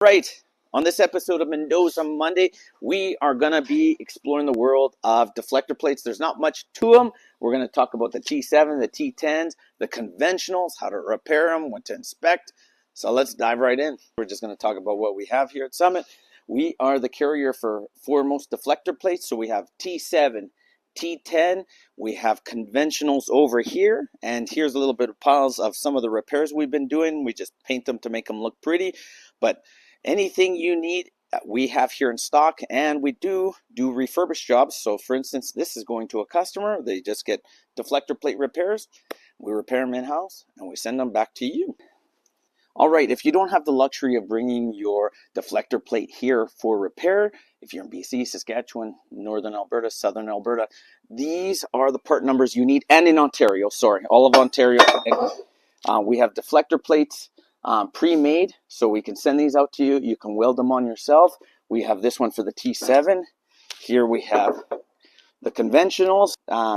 Right, on this episode of Mendoza Monday, we are going to be exploring the world of deflector plates. There's not much to them. We're going to talk about the T7, the T10s, the conventionals, how to repair them, what to inspect. So let's dive right in. We're just going to talk about what we have here at Summit. We are the carrier for foremost deflector plates. So we have T7, T10, we have conventionals over here, and here's a little bit of piles of some of the repairs we've been doing. We just paint them to make them look pretty, but anything you need, we have here in stock, and we do refurbished jobs. So for instance, this is going to a customer. They just get deflector plate repairs. We repair them in-house, and we send them back to you. All right, if you don't have the luxury of bringing your deflector plate here for repair, if you're in BC, Saskatchewan, Northern Alberta, Southern Alberta, these are the part numbers you need, and in Ontario, sorry, all of Ontario. We have deflector plates pre-made, so we can send these out to you. You can weld them on yourself. We have this one for the T7. Here we have the conventionals.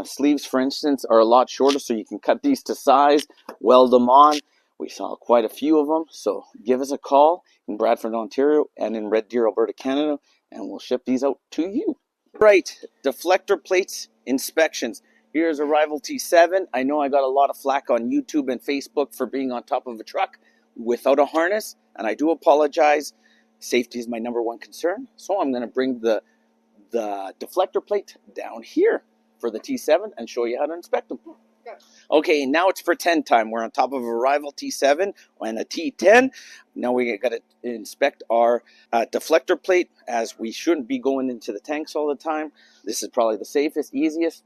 Sleeves, for instance, are a lot shorter, so you can cut these to size, weld them on. We saw quite a few of them, so give us a call in Bradford, Ontario, and in Red Deer, Alberta, Canada, and we'll ship these out to you. Right, deflector plates inspections. Here's a Rival T7. I know I got a lot of flack on YouTube and Facebook for being on top of a truck without a harness, and I do apologize. Safety is my #1 concern, so I'm going to bring the deflector plate down here for the T7 and show you how to inspect them. Okay, now it's pretend time. We're on top of a Rival T7 and a T10. Now we got to inspect our deflector plate, as we shouldn't be going into the tanks all the time. This is probably the safest, easiest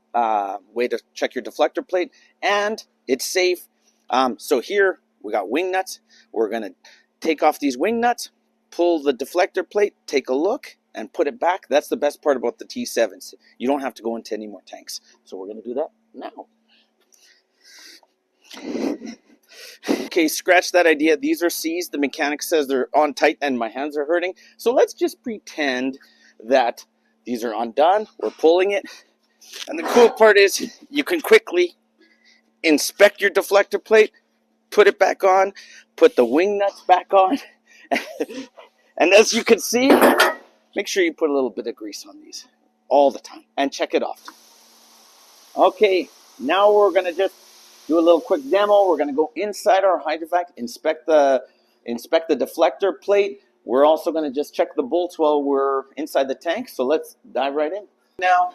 way to check your deflector plate, and it's safe. So here we got wing nuts. We're going to take off these wing nuts, pull the deflector plate, take a look, and put it back. That's the best part about the T7s. You don't have to go into any more tanks. So we're going to do that now. Okay, scratch that idea. These are C's. The mechanic says they're on tight and my hands are hurting. So let's just pretend that these are undone. We're pulling it. And the cool part is you can quickly inspect your deflector plate, put it back on, put the wing nuts back on. And as you can see, make sure you put a little bit of grease on these all the time and check it off. Okay, now we're going to just do a little quick demo. We're going to go inside our hydrovac, inspect the deflector plate. We're also going to just check the bolts while we're inside the tank. So let's dive right in. Now,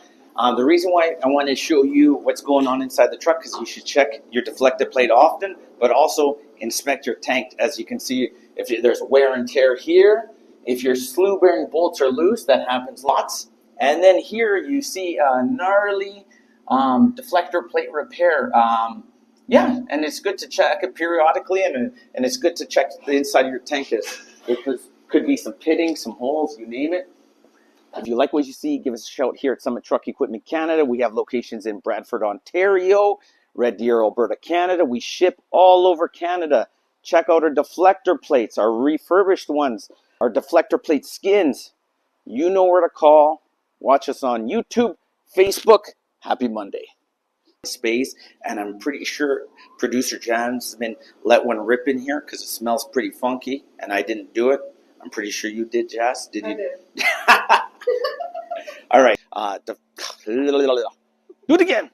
the reason why I want to show you what's going on inside the truck is you should check your deflector plate often, but also inspect your tank. As you can see, if there's wear and tear here, if your slew bearing bolts are loose, that happens lots. And then here you see a gnarly deflector plate repair. Yeah, and it's good to check it periodically, and it's good to check the inside of your tank. It could be some pitting, some holes, you name it. If you like what you see, give us a shout here at Summit Truck Equipment Canada. We have locations in Bradford, Ontario, Red Deer, Alberta, Canada. We ship all over Canada. Check out our deflector plates, our refurbished ones, our deflector plate skins. You know where to call. Watch us on YouTube, Facebook. Happy Monday. Space, and I'm pretty sure producer Jasmine let one rip in here because it smells pretty funky, and I didn't do it. I'm pretty sure you did, Jas. Did you? I did. All right. Do it again.